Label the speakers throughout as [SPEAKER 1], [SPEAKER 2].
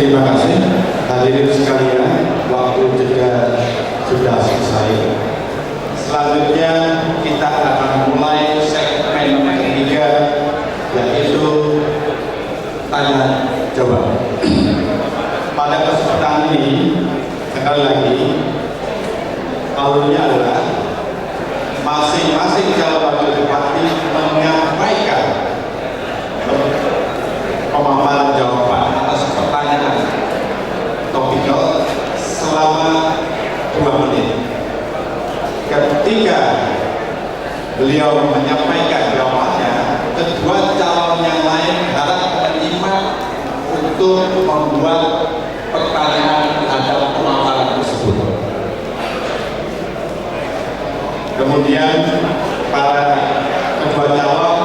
[SPEAKER 1] Terima kasih hadirin sekalian, waktu jeda sudah selesai. Selanjutnya kita akan mulai segmen ketiga, yaitu tanya jawab. Pada kesempatan ini, sekali lagi, alurnya adalah masing-masing calon wakil bupati menyampaikan pemaparan jawaban atas pertanyaan topikal selama 2 menit. Ketika beliau menyampaikan jawabannya, kedua calon yang lain harap menyimak untuk membuat pertanyaan terhadap pemaparan tersebut. Kemudian para kedua calon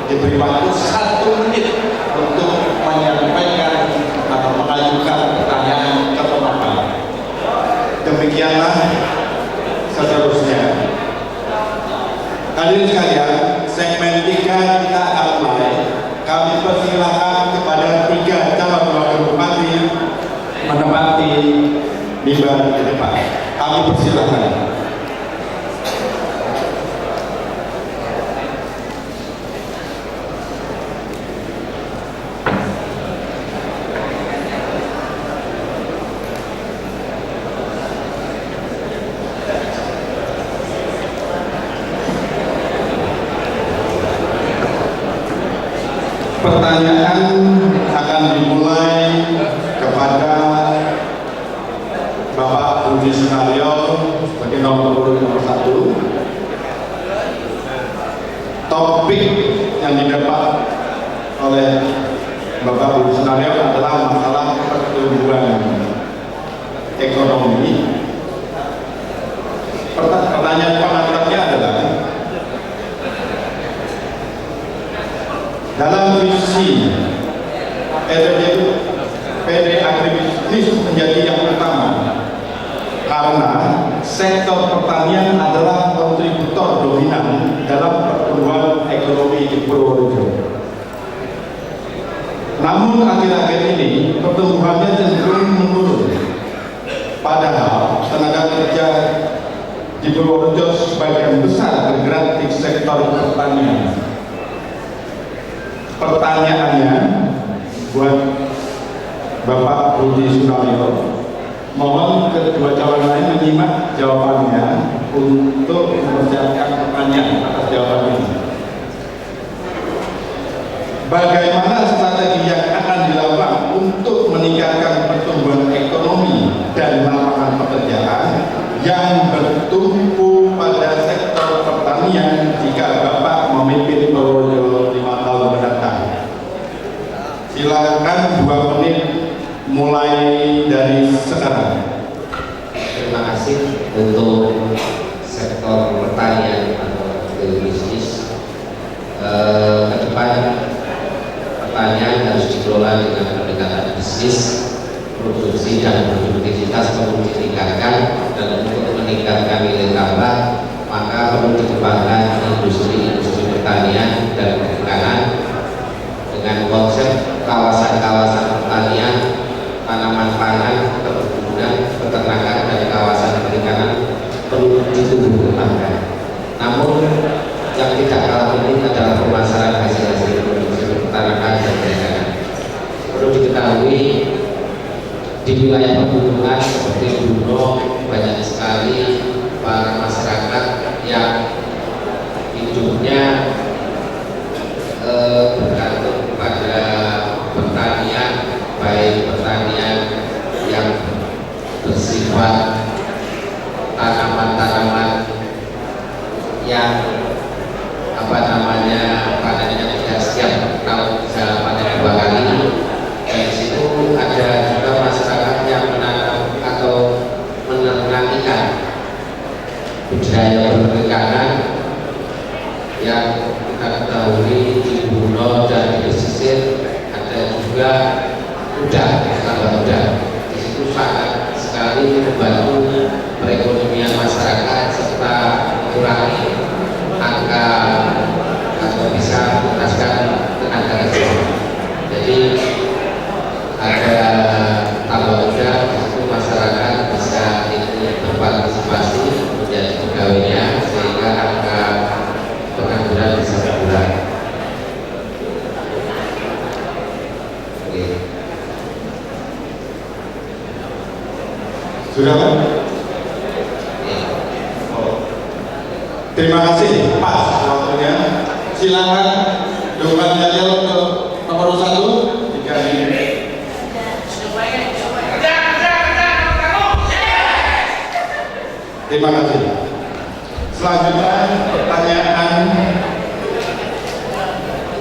[SPEAKER 1] diberi waktu 1 menit untuk menyampaikan atau mengajukan pertanyaan ke pemaparan. Demikianlah seterusnya. Hadirin sekalian, segmen 3 kita akan mulai. Kami persilakan kepada 3 calon wakil bupati menempati mimbar di depan. Kami persilakan. Pertanyaan akan dimulai kepada Bapak Budi Sunaryo sebagai nomor urut 1. Topik yang didapat oleh Bapak Budi Sunaryo adalah masalah pertumbuhan ekonomi. Pertanyaan pengantarnya adalah, dalam visi PD agribisnis menjadi yang utama karena sektor pertanian adalah kontributor dominan dalam pertumbuhan ekonomi di Purworejo. Namun akhir-akhir ini pertumbuhannya cenderung menurun. Padahal tenaga kerja di Purworejo sebagian besar bergerak di sektor pertanian. Pertanyaannya buat Bapak Budi Sunaryo, mohon kedua calon lain menyimak jawabannya untuk mempersiapkan pertanyaan atas jawaban ini. Bagaimana strategi yang akan dilakukan untuk meningkatkan pertumbuhan ekonomi dan lapangan pekerjaan yang bertumpu pada sektor pertanian jika Bapak memimpin Purworejo 5 tahun mendatang? Silakan 2 menit mulai dari sekarang.
[SPEAKER 2] Terima kasih untuk sektor pertanian atau agribisnis. Ke depan pertanian harus dikelola dengan pendekatan bisnis, produksi dan produktivitas perlu ditingkatkan, dan untuk meningkatkan nilai tambah maka perlu dikembangkan industri pertanian dan perikanan dengan konsep kawasan-kawasan pertanian, tanaman pangan, perkebunan, peternakan, dan kawasan perikanan perlu ditumbuh kembangkan. Namun yang tidak kalah penting adalah pemasaran hasil-hasil produksi peternakan dan perikanan. Perlu diketahui di wilayah pegunungan seperti Gunung banyak sekali para masyarakat yang hidupnya bergantung kepada pertanian, baik pertanian yang bersifat tanaman-tanaman yang panennya tidak setiap tahun bisa panen 2 kali. Dari situ ada juga masyarakat yang menanam atau menernak ikan, budidaya perikanan yang kita ketahui di Pulau dan di pesisir ada juga udang, tambah udang. Di situ sangat sekali membantu
[SPEAKER 1] Sudah kan? Terima kasih, pas waktunya. Silakan dukungan Daniel untuk nomor 1 3 menit. Terima kasih. Selanjutnya pertanyaan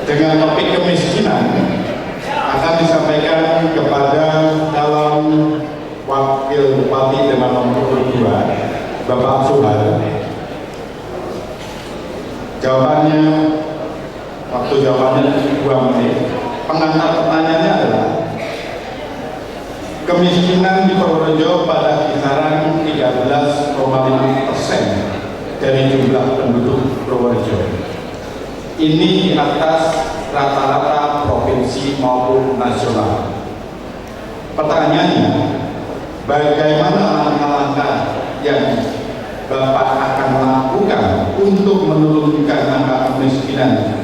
[SPEAKER 1] dengan topik kemiskinan akan disampaikan kepada calon Wakil Bupati dengan nomor 2, Bapak Suhar. Jawabannya, waktu jawabannya 2 menit. Pengantar pertanyaannya adalah kemiskinan di Purworejo pada kisaran 13,5% dari jumlah penduduk Purworejo. Ini di atas rata-rata provinsi maupun nasional. Pertanyaannya, bagaimana langkah-langkah yang Bapak akan lakukan untuk menurunkan angka kemiskinan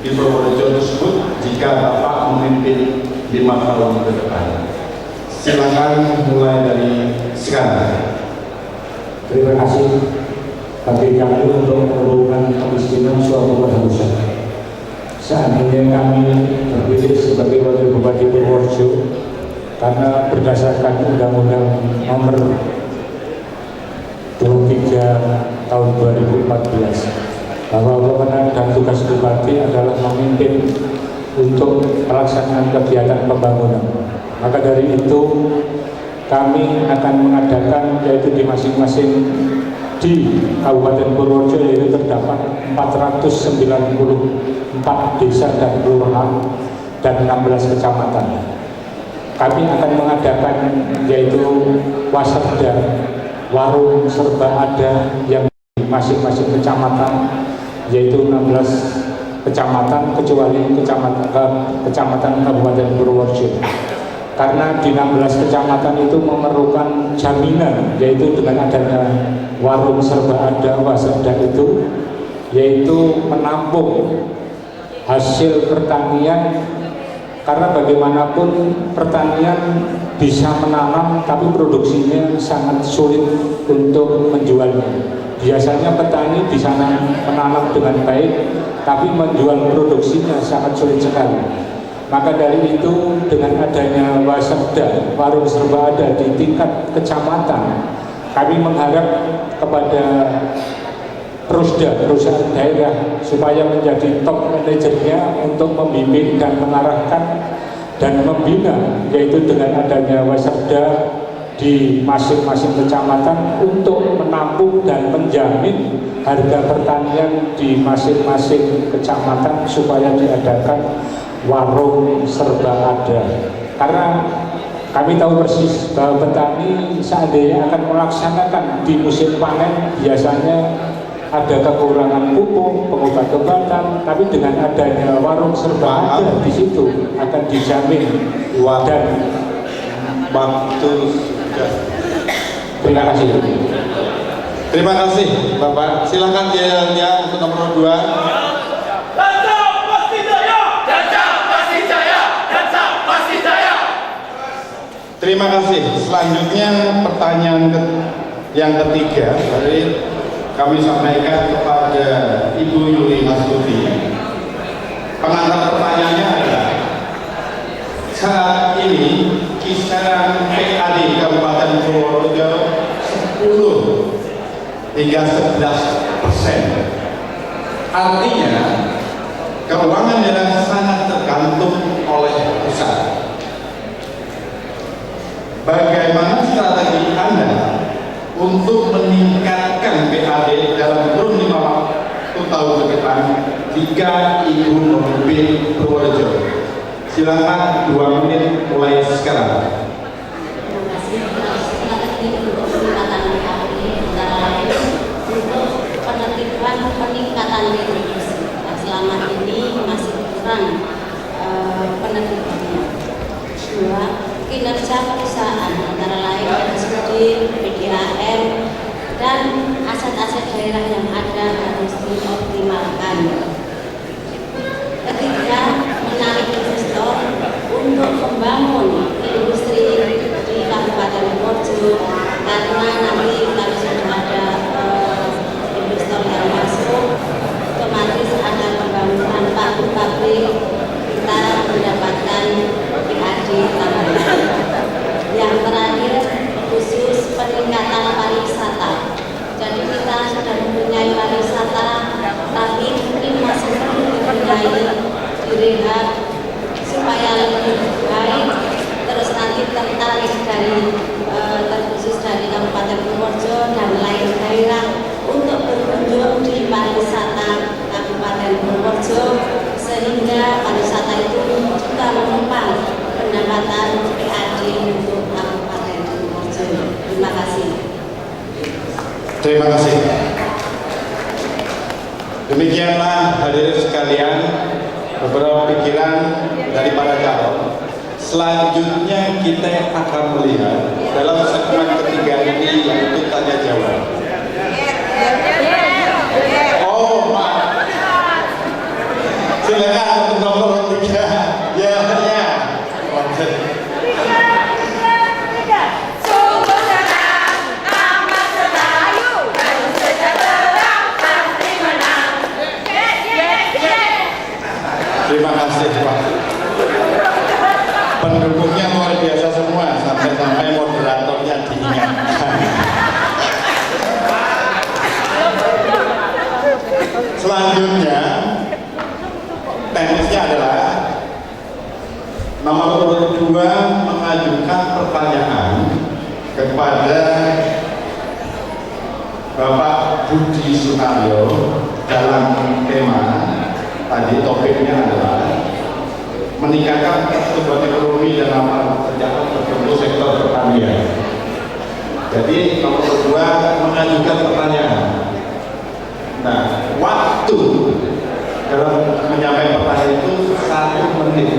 [SPEAKER 1] di Purworejo tersebut jika Bapak memimpin 5 tahun ke depan? Silakan mulai dari sekarang.
[SPEAKER 3] Terima kasih. Bagi kami untuk menurunkan kemiskinan suatu keharusan. Seandainya kami terpilih sebagai Wakil Bupati Purworejo, karena berdasarkan Undang-Undang Nomor 23 tahun 2014 bahwa wewenang dan tugas bupati adalah memimpin untuk pelaksanaan kegiatan pembangunan. Maka dari itu kami akan mengadakan, yaitu di masing-masing di Kabupaten Purworejo, yaitu terdapat 494 desa dan kelurahan dan 16 kecamatan. Kami akan mengadakan yaitu wasada, warung serba ada yang di masing-masing kecamatan, yaitu 16 kecamatan kecuali kecamatan Kabupaten Purworejo. Karena di 16 kecamatan itu memerlukan jaminan, yaitu dengan adanya warung serba ada, wasada itu, yaitu menampung hasil pertanian. Karena bagaimanapun pertanian bisa menanam, tapi produksinya sangat sulit untuk menjualnya. Biasanya petani bisa menanam dengan baik, tapi menjual produksinya sangat sulit sekali. Maka dari itu, dengan adanya wasada, warung serba ada di tingkat kecamatan, kami mengharap kepada Prosda, perusahaan daerah, supaya menjadi top manajernya untuk membimbing dan mengarahkan dan membina, yaitu dengan adanya wasada di masing-masing kecamatan untuk menampung dan menjamin harga pertanian di masing-masing kecamatan supaya diadakan warung serba ada. Karena kami tahu persis bahwa petani seandainya akan melaksanakan di musim panen biasanya ada kekurangan pupuk, pengobatan, tapi dengan adanya warung serba ada di situ akan dijamin. Dan
[SPEAKER 1] Waktu sudah.
[SPEAKER 3] terima kasih.
[SPEAKER 1] Terima kasih Bapak. Silakan dia untuk nomor 2. Terima kasih. Selanjutnya pertanyaan yang ketiga dari kami sampaikan kepada Ibu Yuli Astuti. Pengantar pertanyaannya adalah, saat ini kisaran PAD Kabupaten Purworejo 10 hingga 11%. Artinya keuangan daerah sangat tergantung oleh pusat. Bagaimana strategi Anda untuk meningkatkan PAD dalam kurun 5 tahun ke depan jika Ibu memimpin Purworejo? Silakan 2 menit mulai sekarang.
[SPEAKER 4] Terima kasih. Strategi untuk peningkatan PAD antara lain untuk penertiban peningkatan retribusi yang selama ini masih kurang penertibannya. 2. Kinerja perusahaan antara lain SPD, PDAM, dan aset-aset daerah yang ada harus dioptimalkan. 3. Menarik investor untuk membangun industri di Kabupaten Purworejo terkhusus dari Kabupaten Purworejo dan lain daerah untuk berkunjung di pariwisata Kabupaten Purworejo, sehingga pariwisata itu juga menopang pendapatan PAD untuk Kabupaten Purworejo. Terima kasih.
[SPEAKER 1] Terima kasih. Demikianlah hadirin sekalian beberapa pikiran dari para calon. Selanjutnya kita akan melihat dalam segmen ketiga ini yaitu tanya jawab. Oh, Pak. Silakan untuk nomor 3. Ya. Terima kasih, Pak. Pendukungnya luar biasa semua, sampai-sampai moderatornya diingatkan. Selanjutnya, teknisnya adalah nomor urut 2 mengajukan pertanyaan kepada Bapak Budi Sunaryo dalam tema tadi, topiknya adalah meningkatkan pertumbuhan ekonomi dan lapangan pekerjaan tertentu sektor pertanian. Jadi nomor 2 mengajukan pertanyaan. Nah, waktu dalam menyampaikan pertanyaan itu 1 menit.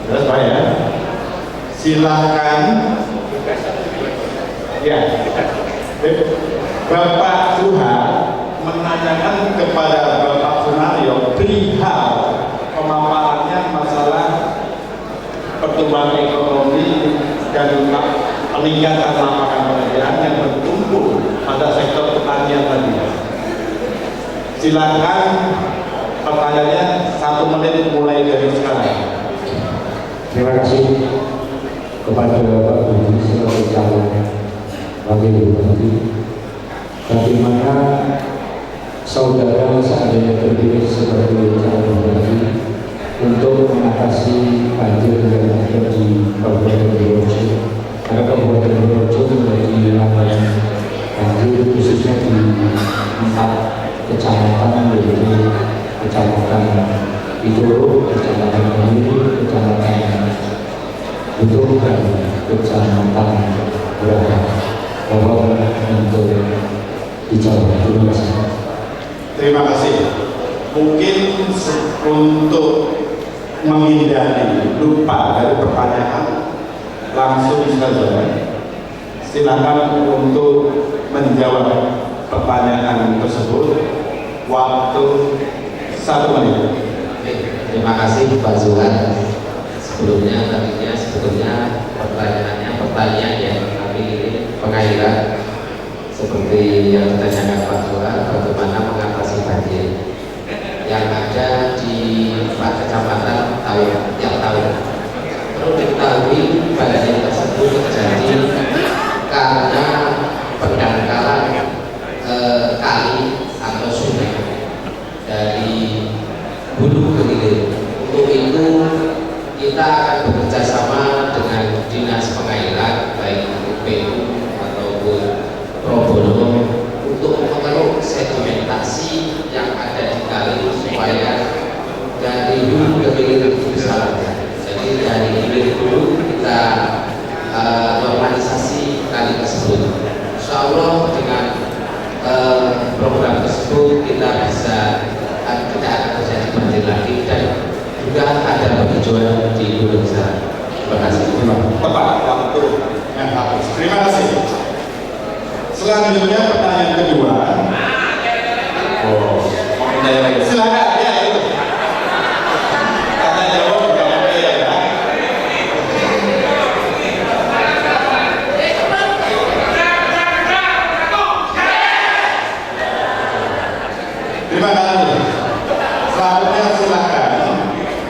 [SPEAKER 1] Jelas Pak ya? Silakan. Ya. Bapak Suhar menanyakan kepada Bapak Sunaryo perihal pemaparannya masalah pertumbuhan ekonomi dan peningkatan lapangan pekerjaan yang bertumbuh pada sektor pertanian tadi. Silakan pertanyaannya 1 menit mulai dari sekarang.
[SPEAKER 3] Terima kasih kepada Bapak Budi sebagai calon Wakil Bupati. Bagaimana saudara seandainya terpilih sebagai calon bupati untuk mengatasi banjir yang ada di Kabupaten Purworejo, karena Kabupaten Purworejo menjadi langganan banjir khususnya di 4 kecamatan, yaitu Kecamatan Pitolo, Kecamatan Bumi, Kecamatan Butuh, dan Kecamatan Buraha. Mohon untuk dijawab. Terima kasih.
[SPEAKER 1] Terima kasih. Mungkin untuk menghindari lupa dari pertanyaan, langsung saja silakan untuk menjawab pertanyaan tersebut. Waktu 1 menit.
[SPEAKER 2] Terima kasih Pak Zuhar. Sebelumnya pertanyaan ya, tapi ini pengairan seperti yang ditanyakan Pak Zuhar, bagaimana mengatasi banjir yang ada di 4 kecamatan tiap tahun. Perlu diketahui banjir tersebut terjadi karena pendangkalan kali atau sungai dari hulu ke hilir. Untuk itu kita akan bekerja sama dengan dinas pengairan, baik itu PU ataupun Probono, untuk mengeruk sedimentasi yang ada di kali supaya dari hulu ke hilir itu bisa lancar. Jadi dari hilir dulu kita normalisasi kali tersebut. Insya Allah dengan program tersebut kita tidak akan terjadi banjir lagi dan juga ada penghijauan di hulu besar. Terima kasih.
[SPEAKER 1] Tepat waktu yang habis. Terima kasih. Selanjutnya pertanyaan kedua. Oh, silakan ya itu. Tanya jawab juga boleh ya. Terima kasih. Selanjutnya silakan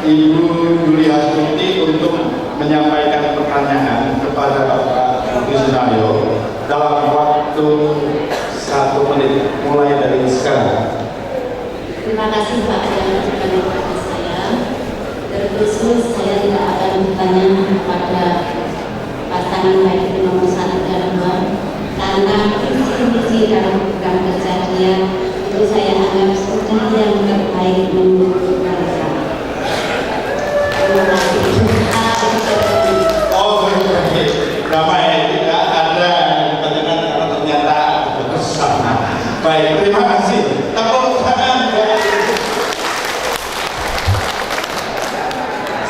[SPEAKER 1] Ibu Yuli Astuti untuk menyampaikan pertanyaan kepada Bapak Budi Sunaryo dalam waktu 1 menit mulai dari sekarang.
[SPEAKER 4] Terima kasih Pak yang menunjukkan kepada saya. Terkhusus saya tidak pasangan baik itu nomor 1 dan 2, karena visi-visi dalam program kerja dia itu saya anggap sudah yang terbaik menurut mereka. Terima kasih.
[SPEAKER 1] Oh, baik. Damai, tidak ada pertanyaan karena ternyata bersama. Baik, terima kasih. Tepuk tangan.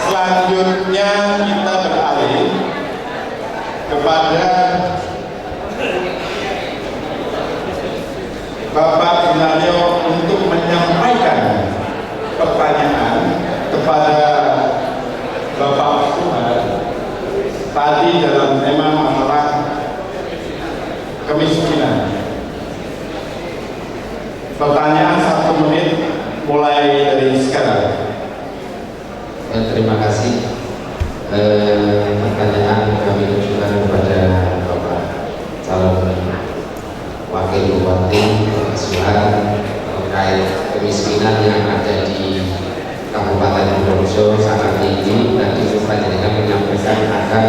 [SPEAKER 1] Selanjutnya kita beralih kepada Bapak Gunaryo untuk menyampaikan pertanyaan kepada Bapak Suhar tadi dalam tema masalah kemiskinan. Pertanyaan 1 menit mulai dari sekarang.
[SPEAKER 2] Terima kasih. Pertanyaan kami tujukan kepada Bapak calon Wakil Bupati Suhar terkait kemiskinan yang ada di Kabupaten Purworejo saat ini. Tadi Panjenengan menyampaikan akan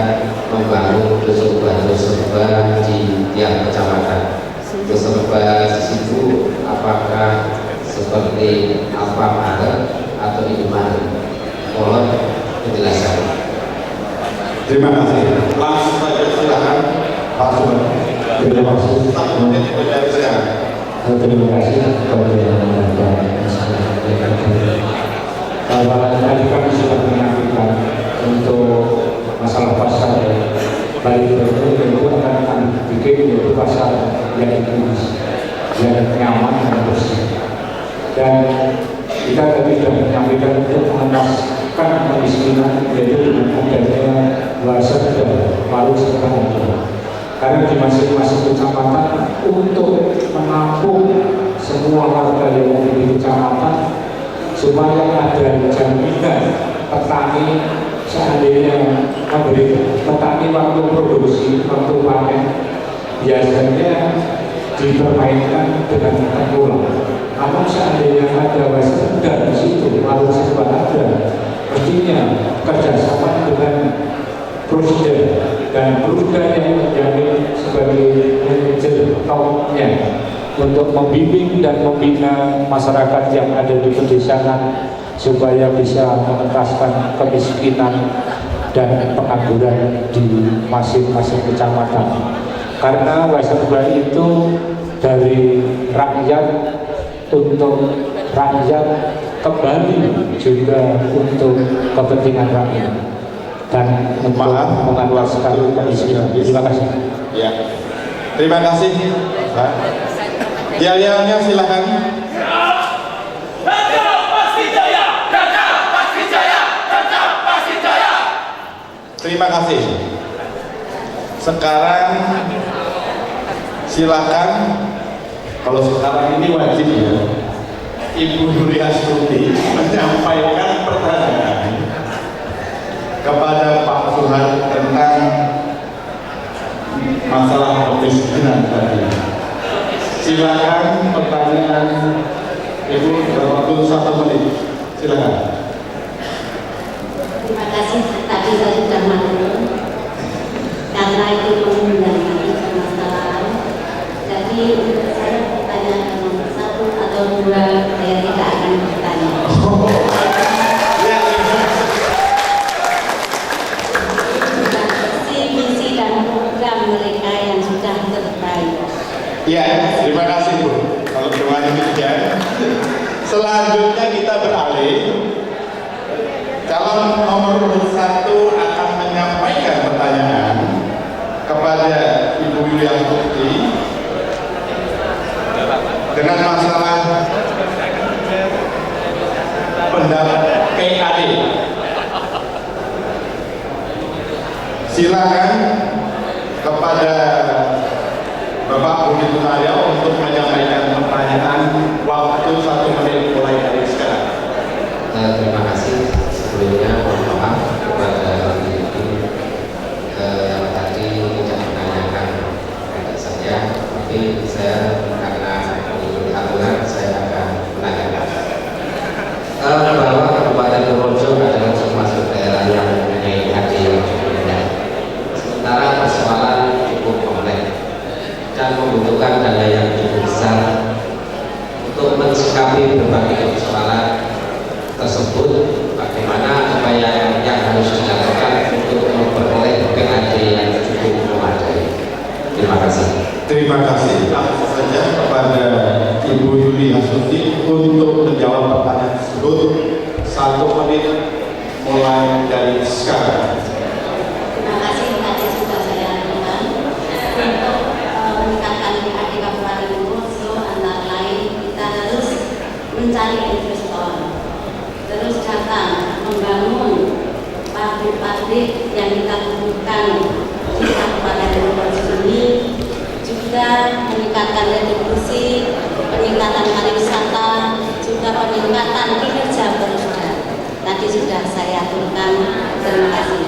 [SPEAKER 2] membangun dusun-dusun di tiap kecamatan. Dusun-dusun di situ apakah seperti Alfamart atau Indomaret? Mohon penjelasan.
[SPEAKER 1] Terima kasih. Langsung saja silakan Pak Suhar.
[SPEAKER 3] Terima kasih.
[SPEAKER 1] 1 menit dari sekarang.
[SPEAKER 3] Terima kasih kepada Bapak. Tadi kami sudah menyampaikan untuk masalah pasar baik itu akan bikin itu pasar yang nyaman dan bersih. Dan kita tadi sudah menyampaikan untuk mengentaskan kemiskinan yaitu dengan adanya bahasa dan paru serta itu. Karena di masing-masing kecamatan untuk menampung semua warga yang ada di kecamatan supaya ada jaminan petani seandainya memberi petani waktu produksi, waktu panen biasanya dipermainkan dengan tengkulak. Namun seandainya ada wasit dan di situ harus serba ada, mestinya kerjasama dengan presiden dan presiden yang menjadi sebagai manajer topnya untuk membimbing dan membina masyarakat yang ada di pedesaan supaya bisa mengentaskan kemiskinan dan pengangguran di masing-masing kecamatan. Karena Waserba itu dari rakyat untuk rakyat kembali juga untuk kepentingan rakyat dan untuk mengentaskan kemiskinan. Terima kasih.
[SPEAKER 1] Ya, terima kasih. Yel-yelnya silakan. Terima kasih. Sekarang silakan. Kalau sekarang ini wajib ya, Ibu Nuri Astuti menyampaikan pertanyaan kepada Pak Suhar tentang masalah kemiskinan tadi. Silakan pertanyaan Ibu berwaktu 1 menit. Silakan.
[SPEAKER 4] Terima kasih. Tadi saya sudah maklum karena itu mengundang permasalahan. Jadi untuk saya pertanyaan nomor 1 atau 2 saya tidak akan bertanya. Visi dan program mereka yang sudah terbaik.
[SPEAKER 1] Ya, terima kasih Bu. Kalau cuma demikian, selanjutnya kita beralih. Calon nomor 1 akan menyampaikan pertanyaan kepada Ibu Yulianti dengan masalah pendapat PAD. Silakan kepada Bapak Budi Gunaryo untuk menyampaikan pertanyaan. Waktu 1 menit mulai dari sekarang.
[SPEAKER 2] Terima kasih. Sebelumnya mohon maaf kepada ibu yang tadi tidak menanyakan kepada saya, tapi saya karena mengikuti aturan saya akan menanyakan bahwa Kabupaten Purworejo adalah termasuk daerah yang mempunyai AD yang cukup rendah. Sementara
[SPEAKER 1] dari sekarang.
[SPEAKER 4] Terima kasih tadi sudah saya lakukan untuk meningkatkan PAD Kabupaten Purworejo. Antara lain kita harus mencari investor, terus datang membangun pabrik-pabrik yang kita butuhkan di Kabupaten Purworejo ini, juga meningkatkan retribusi, peningkatan pariwisata, juga peningkatan kinerja perusahaan. Tadi sudah saya aturkan. Terima kasih.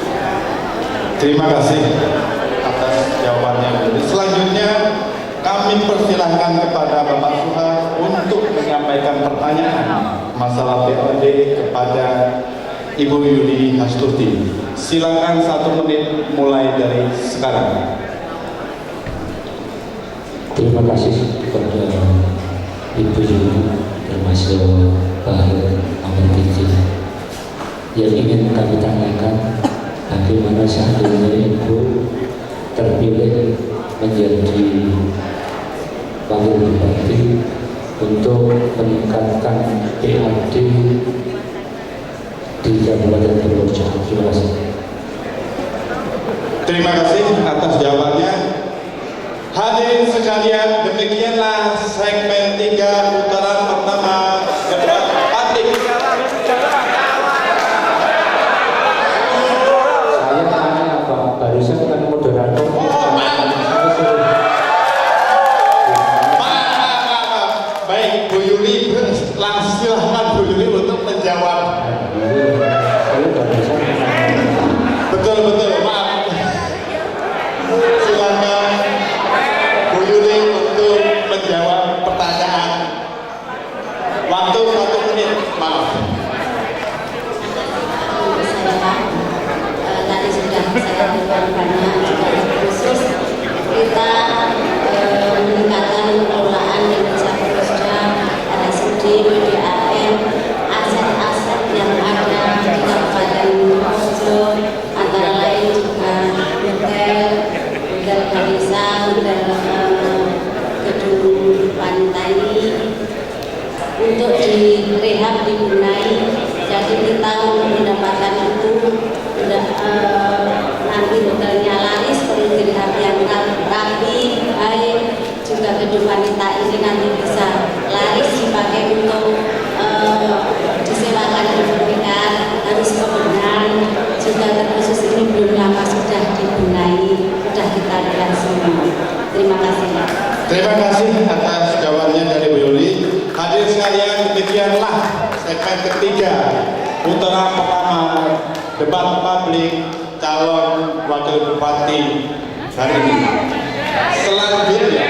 [SPEAKER 1] Terima kasih atas jawabannya. Selanjutnya kami persilahkan kepada Bapak Suhar untuk menyampaikan pertanyaan masalah PAD kepada Ibu Yuli Hastuti. Silakan 1 menit mulai dari sekarang.
[SPEAKER 3] Terima kasih kepada Ibu Yuli termasuk Pak Amin Tiji. Yang ingin kami tanyakan, bagaimana seandainya Ibu terpilih menjadi Wakil Bupati untuk meningkatkan PAD di Kabupaten Purworejo. Terima kasih.
[SPEAKER 1] Terima kasih atas jawabannya. Hadirin sekalian, demikianlah segmen 3 putaran pertama debat publik.
[SPEAKER 3] Saya tanya apa? Barusan kan moderator.
[SPEAKER 1] Maaf. Baik, Bu Yuli, langsung silahkan Bu Yuli untuk menjawab. Betul, maaf. Silakan Bu Yuli untuk menjawab pertanyaan. Waktu 1 menit, maaf.
[SPEAKER 4] Tadi sudah saya berikan banyak juga khusus kita meningkatkan pengelolaan kinerja perusahaan, RSUD, PDAM, aset-aset yang ada di Kabupaten Purworejo, antara lain juga hotel desa, gedung wanita ini untuk direhab, dibenahi. Jadi kita untuk mendapatkan itu nanti hotelnya laris, perlu direhab yang rapi, baik, juga gedung wanita ini nanti bisa laris dipakai untuk disewakan diberikan, harus pembenahan, juga terkhusus ini belum lama sudah dibenahi, sudah kita lihat semua. Terima kasih.
[SPEAKER 1] Terima kasih atas jawabannya dari Bu Yuli. Hadirin sekalian, demikianlah segmen ketiga putaran pertama debat publik calon wakil bupati hari ini. Selanjutnya, silakan ya.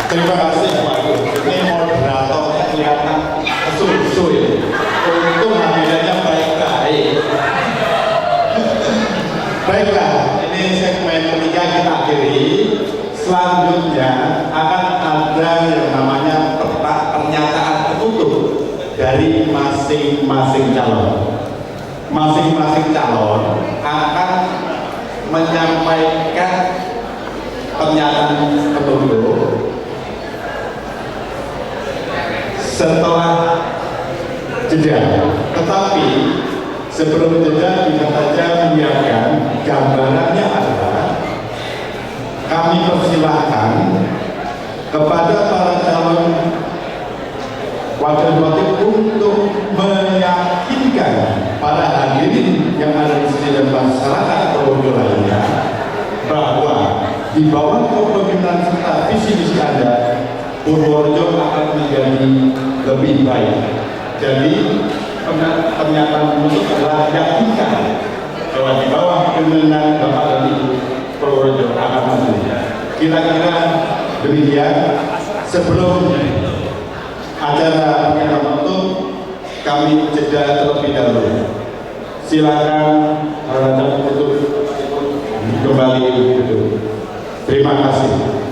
[SPEAKER 1] Terima kasih Pak. Ini moderatornya kelihatan kesusu ya. Untung hadirannya baik-baik. Baiklah, ini segmen ketiga kita akhiri. Selanjutnya akan ada yang namanya pernyataan tertutup dari masing-masing calon. Masing-masing calon akan menyampaikan pernyataan tertutup setelah jeda. Tetapi sebelum jeda bisa saja menyiapkan gambarannya adalah kami persilahkan kepada para calon wakil bupati untuk meyakinkan para hadirin yang ada di sini dan masyarakat Purworejo lainnya bahwa di bawah kepemimpinan serta visi-misi Anda, Purworejo akan menjadi lebih baik. Jadi pernyataan menutup adalah yakinkan bahwa di bawah kepemimpinan Bapak dan Ibu Purworejo akan maju. Kira-kira demikian. Sebelum acara pernyataan menutup, kami jeda terlebih dahulu. Silakan untuk kembali duduk. Terima kasih.